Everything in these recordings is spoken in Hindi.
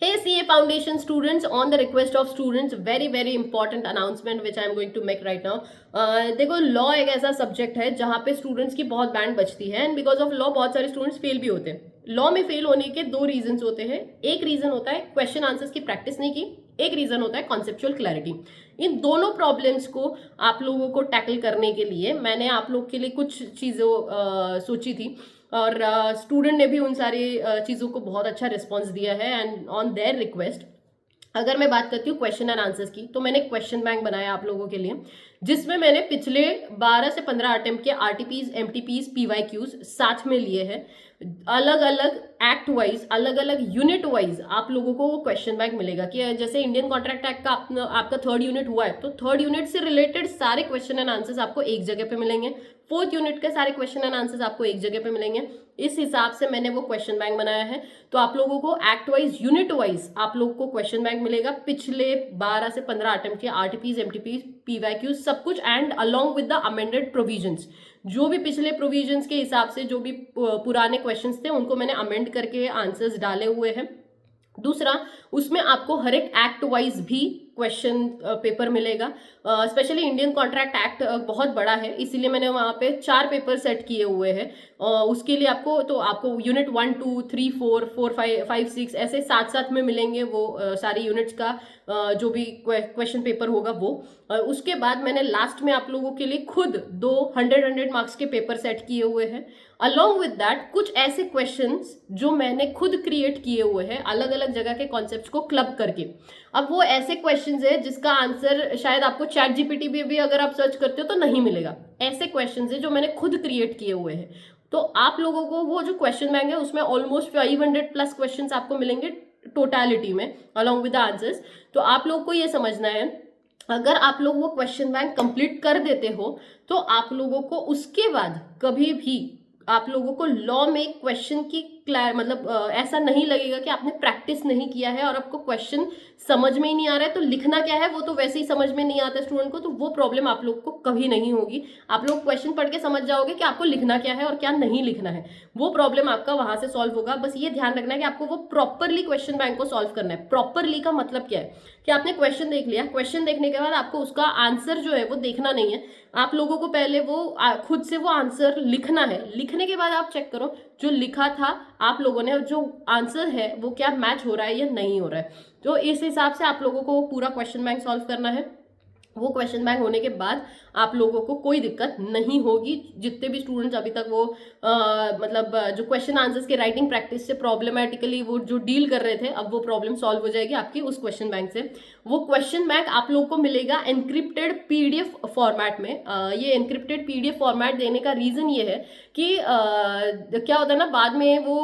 Hey CA Foundation students, on the request of students, very important announcement which I am going to make right now. देखो लॉ एक ऐसा सब्जेक्ट है जहाँ पे स्टूडेंट्स की बहुत बैंड बचती है एंड बिकॉज ऑफ लॉ बहुत सारे स्टूडेंट्स फेल भी होते हैं. लॉ में फेल होने के दो रीजंस होते हैं. एक रीजन होता है क्वेश्चन आंसर्स की प्रैक्टिस नहीं की, एक रीजन होता है कॉन्सेप्चुअल क्लैरिटी. इन दोनों प्रॉब्लम्स को आप लोगों को टैकल करने के लिए मैंने आप लोग के लिए कुछ चीज़ों सोची थी और स्टूडेंट ने भी उन सारी चीज़ों को बहुत अच्छा रिस्पॉन्स दिया है एंड ऑन देयर रिक्वेस्ट अगर मैं बात करती हूँ क्वेश्चन एंड आंसर्स की, तो मैंने क्वेश्चन बैंक बनाया आप लोगों के लिए जिसमें मैंने पिछले 12 से 15 अटेम्प्ट के आरटीपीज, एमटीपीज, पीवाईक्यूज साथ में लिए हैं. अलग अलग एक्ट वाइज, अलग अलग यूनिट वाइज आप लोगों को वो क्वेश्चन बैंक मिलेगा कि जैसे इंडियन कॉन्ट्रैक्ट एक्ट का आपका थर्ड यूनिट हुआ है तो थर्ड यूनिट से रिलेटेड सारे क्वेश्चन एंड आंसर्स आपको एक जगह पे मिलेंगे. फोर्थ यूनिट के सारे क्वेश्चन एंड आंसर्स आपको एक जगह पे मिलेंगे. इस हिसाब से मैंने वो क्वेश्चन बैंक बनाया है. तो आप लोगों को एक्ट वाइज, यूनिट वाइज आप लोगों को क्वेश्चन बैंक मिलेगा पिछले 12 से 15 अटेम्प्ट के आरटीपीज, एमटीपीज, पीवाईक्यूज सब कुछ and along with the amended provisions. जो भी पिछले प्रोविजंस के हिसाब से जो भी पुराने क्वेश्चंस थे उनको मैंने अमेंड करके आंसर्स डाले हुए हैं. दूसरा, उसमें आपको हर एक एक्ट वाइज भी क्वेश्चन पेपर मिलेगा. स्पेशली इंडियन कॉन्ट्रैक्ट एक्ट बहुत बड़ा है इसीलिए मैंने वहाँ पे 4 पेपर सेट किए हुए हैं. उसके लिए आपको यूनिट 1, 2, 3, 4, 4, 5, 6 ऐसे साथ साथ में मिलेंगे वो सारी यूनिट्स का जो भी क्वेश्चन पेपर होगा वो. उसके बाद मैंने लास्ट में आप लोगों के लिए खुद 2 100 मार्क्स के पेपर सेट किए हुए हैं. अलॉन्ग विद दैट कुछ ऐसे क्वेश्चंस जो मैंने खुद क्रिएट किए हुए हैं अलग अलग जगह के कॉन्सेप्ट्स को क्लब करके. अब वो ऐसे क्वेश्चंस है जिसका आंसर शायद आपको चैट जीपीटी पे भी अगर आप सर्च करते हो तो नहीं मिलेगा. ऐसे क्वेश्चंस है जो मैंने खुद क्रिएट किए हुए हैं. तो आप लोगों को वो जो क्वेश्चन बैंक है उसमें ऑलमोस्ट 500 प्लस क्वेश्चंस आपको मिलेंगे टोटलिटी में अलॉन्ग विद द आंसर्स. तो आप लोग को ये समझना है अगर आप लोग वो क्वेश्चन बैंक कंप्लीट कर देते हो तो आप लोगों को उसके बाद कभी भी आप लोगों को लॉ में क्वेश्चन की ऐसा नहीं लगेगा कि आपने प्रैक्टिस नहीं किया है और आपको क्वेश्चन समझ में ही नहीं आ रहा है तो लिखना क्या है वो तो वैसे ही समझ में नहीं आता स्टूडेंट को. तो वो प्रॉब्लम आप लोग को कभी नहीं होगी. आप लोग क्वेश्चन पढ़ के समझ जाओगे कि आपको लिखना क्या है और क्या नहीं लिखना है. वो प्रॉब्लम आपका वहां से सॉल्व होगा. बस ये ध्यान रखना है कि आपको वो प्रॉपरली क्वेश्चन बैंक को सॉल्व करना है. प्रॉपरली का मतलब क्या है कि आपने क्वेश्चन देख लिया, क्वेश्चन देखने के बाद आपको उसका आंसर जो है वो देखना नहीं है. आप लोगों को पहले वो खुद से वो आंसर लिखना है. लिखने के बाद आप चेक करो जो लिखा था आप लोगों ने और जो आंसर है वो क्या मैच हो रहा है या नहीं हो रहा है. तो इस हिसाब से आप लोगों को पूरा क्वेश्चन बैंक सॉल्व करना है. वो क्वेश्चन बैंक होने के बाद आप लोगों को कोई दिक्कत नहीं होगी. जितने भी स्टूडेंट्स अभी तक वो जो क्वेश्चन आंसर्स के राइटिंग प्रैक्टिस से प्रॉब्लमेटिकली वो जो डील कर रहे थे अब वो प्रॉब्लम सॉल्व हो जाएगी आपकी उस क्वेश्चन बैंक से. वो क्वेश्चन बैंक आप लोगों को मिलेगा एनक्रिप्टेड पीडीएफ फॉर्मेट में. ये एनक्रिप्टेड पीडीएफ फॉर्मेट देने का रीजन ये है कि क्या होता है ना बाद में वो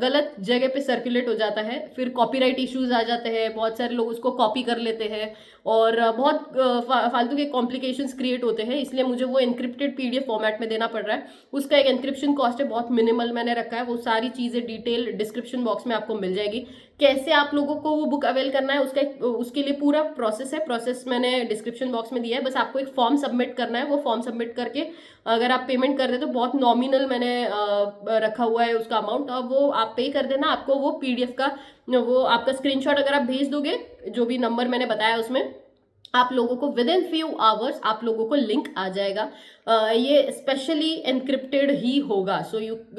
गलत जगह पे सर्कुलेट हो जाता है, फिर कॉपीराइट इश्यूज आ जाते हैं, बहुत सारे लोग उसको कॉपी कर लेते हैं और बहुत फालतू के कॉम्प्लिकेशंस क्रिएट होते हैं. इसलिए मुझे वो एनक्रिप्टेड पीडीएफ फॉर्मेट में देना पड़ रहा है. उसका एक एनक्रिप्शन कॉस्ट है, बहुत मिनिमल मैंने रखा है. वो सारी चीज़ें डिटेल डिस्क्रिप्शन बॉक्स में आपको मिल जाएगी. कैसे आप लोगों को वो बुक अवेल करना है उसके लिए पूरा प्रोसेस है. प्रोसेस मैंने डिस्क्रिप्शन बॉक्स में दिया है. बस आपको एक फॉर्म सबमिट करना है. वो फॉर्म सबमिट करके अगर आप पेमेंट कर रहे तो बहुत नॉमिनल मैंने रखा हुआ है उसका अमाउंट. अब वो आप पे कर देना. आपको वो पीडीएफ का वो आपका स्क्रीनशॉट अगर आप भेज दोगे जो भी नंबर मैंने बताया उसमें आप लोगों को विद इन फ्यू आवर्स आप लोगों को लिंक आ जाएगा. ये स्पेशली एनक्रिप्टेड ही होगा. सो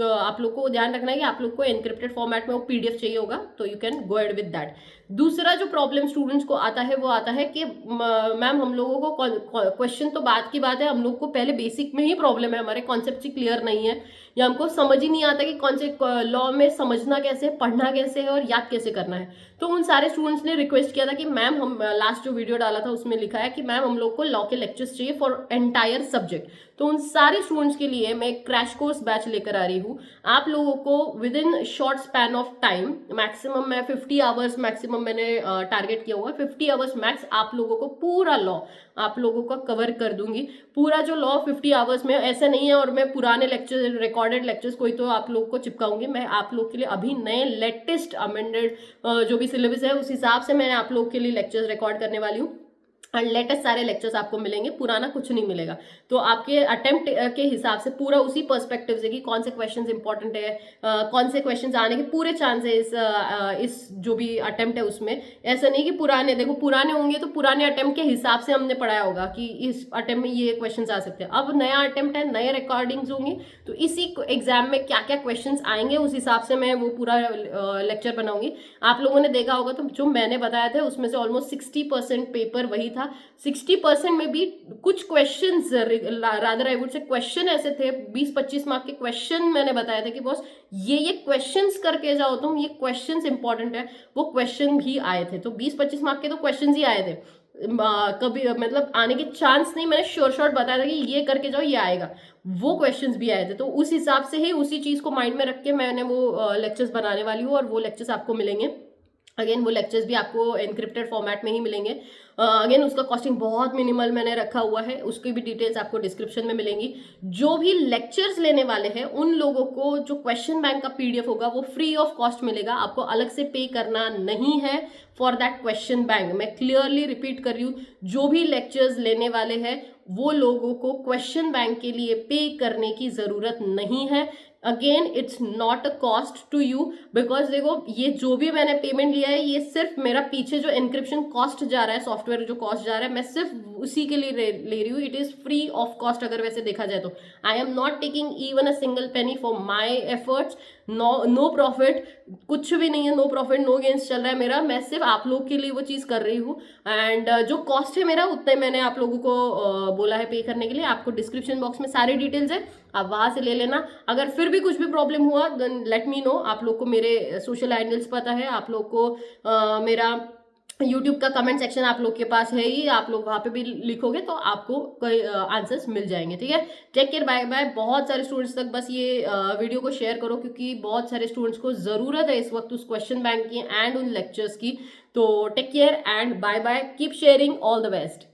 आप लोग को ध्यान रखना है कि आप लोग को एनक्रिप्टेड फॉर्मेट में वो पीडीएफ चाहिए होगा तो you can go ahead with that. दूसरा जो प्रॉब्लम स्टूडेंट्स को आता है वो आता है कि मैम हम लोगों को क्वेश्चन तो बात की बात है, हम लोग को पहले बेसिक में ही प्रॉब्लम है, हमारे कॉन्सेप्ट ही क्लियर नहीं है या हमको समझ ही नहीं आता कि कौन से लॉ में समझना कैसे, पढ़ना कैसे है और याद कैसे करना है. तो उन सारे स्टूडेंट्स ने रिक्वेस्ट किया था कि मैम हम लास्ट जो वीडियो डाला था उसमें लिखा है कि मैम हम लोग को लॉ के लेक्चर्स चाहिए फॉर एंटायर सब्जेक्ट. तो उन सारे स्टूडेंट्स के लिए मैं क्रैश कोर्स बैच लेकर आ रही हूँ. आप लोगों को with in short span of time maximum मैं 50 आवर्स मैक्सिमम मैंने टारगेट किया हुआ है. 50 आवर्स मैक्स आप लोगों को पूरा लॉ आप लोगों का कवर कर दूंगी. पूरा जो लॉ 50 आवर्स में ऐसे नहीं है और मैं पुराने लेक्चर रिकॉर्डेड लेक्चर्स कोई तो आप लोग को चिपकाऊंगी. मैं आप लोग के लिए अभी नए लेटेस्ट अमेंडेड जो भी सिलेबस है उस हिसाब से मैं आप लोग के लिए लेक्चर्स रिकॉर्ड करने वाली हूँ. लेटेस्ट सारे लेक्चर्स आपको मिलेंगे, पुराना कुछ नहीं मिलेगा। तो आपके अटेम्प्ट के हिसाब से पूरा उसी पर्सपेक्टिव से कि कौन से क्वेश्चंस इंपॉर्टेंट है, कौन से क्वेश्चंस आने के पूरे चांसेस इस जो भी अटेम्प्ट है उसमें। ऐसा नहीं कि पुराने, देखो पुराने होंगे तो पुराने अटेम्प्ट के हिसाब से हमने पढ़ाया होगा कि इस अटेम्प्ट में ये क्वेश्चन आ सकते हैं। अब नया अटेम्प्ट है, नए रिकॉर्डिंग्स होंगी, तो इसी एग्जाम में क्या क्या क्वेश्चन आएंगे उस हिसाब से मैं वो पूरा लेक्चर बनाऊंगी। आप लोगों ने देखा होगा तो जो मैंने बताया था उसमें से ऑलमोस्ट 60% पेपर वही था। 60% में भी कुछ question, rather I would say question ऐसे थे, 20-25 मार्क के क्वेश्चन मैंने बताया था कि बॉस ये क्वेश्चंस करके जाओ तुम, ये क्वेश्चंस इंपॉर्टेंट है, वो क्वेश्चन भी आए थे। तो 20-25 मार्क के तो क्वेश्चंस ही आए थे, कभी मतलब आने के चांस नहीं, मैंने श्योर शॉर्ट बताया था कि ये करके जाओ ये आएगा, वो क्वेश्चंस भी आए थे। तो उस हिसाब से ही उसी चीज को माइंड में रख के मैंने वो लेक्चर्स बनाने वाली हूँ, और वो लेक्चर्स आपको मिलेंगे। अगेन वो लेक्चर्स भी आपको एनक्रिप्टेड फॉर्मेट में ही मिलेंगे। अगेन उसका कॉस्टिंग बहुत मिनिमल मैंने रखा हुआ है, उसकी भी डिटेल्स आपको डिस्क्रिप्शन में मिलेंगी। जो भी लेक्चर्स लेने वाले हैं उन लोगों को जो क्वेश्चन बैंक का पीडीएफ होगा वो फ्री ऑफ कॉस्ट मिलेगा, आपको अलग से पे करना नहीं है फॉर दैट क्वेश्चन बैंक। मैं क्लियरली रिपीट कर रही हूँ, जो भी लेक्चर्स लेने वाले हैं वो लोगों को क्वेश्चन बैंक के लिए पे करने की जरूरत नहीं है। Again it's not a cost to you, because देखो ये जो भी मैंने पेमेंट लिया है ये सिर्फ मेरा पीछे जो इंक्रिप्शन कॉस्ट जा रहा है, सॉफ्टवेयर जो कॉस्ट जा रहा है, मैं सिर्फ उसी के लिए ले रही हूँ। It is free of cost अगर वैसे देखा जाए तो। I am not taking even a single penny for my efforts. No profit, कुछ भी नहीं है, नो प्रॉफिट नो गेन्स चल रहा है मेरा। मैं सिर्फ आप लोग के लिए वो चीज़ कर रही हूँ, एंड जो कॉस्ट है मेरा उतने मैंने आप लोगों को बोला है पे करने के लिए। आपको डिस्क्रिप्शन बॉक्स में सारी डिटेल्स है, आप वहां से ले लेना। अगर फिर भी कुछ भी प्रॉब्लम हुआ देन लेट मी नो। आप लोग को मेरे सोशल हैंडल्स पता है, आप लोग को मेरा यूट्यूब का कमेंट सेक्शन आप लोग के पास है ही, आप लोग वहां पे भी लिखोगे तो आपको कोई आंसर्स मिल जाएंगे। ठीक है, टेक केयर, बाय बाय। बहुत सारे स्टूडेंट्स तक बस ये वीडियो को शेयर करो, क्योंकि बहुत सारे स्टूडेंट्स को जरूरत है इस वक्त उस क्वेश्चन बैंक की एंड उन लेक्चर्स की। तो take care and bye bye, keep sharing, all the best.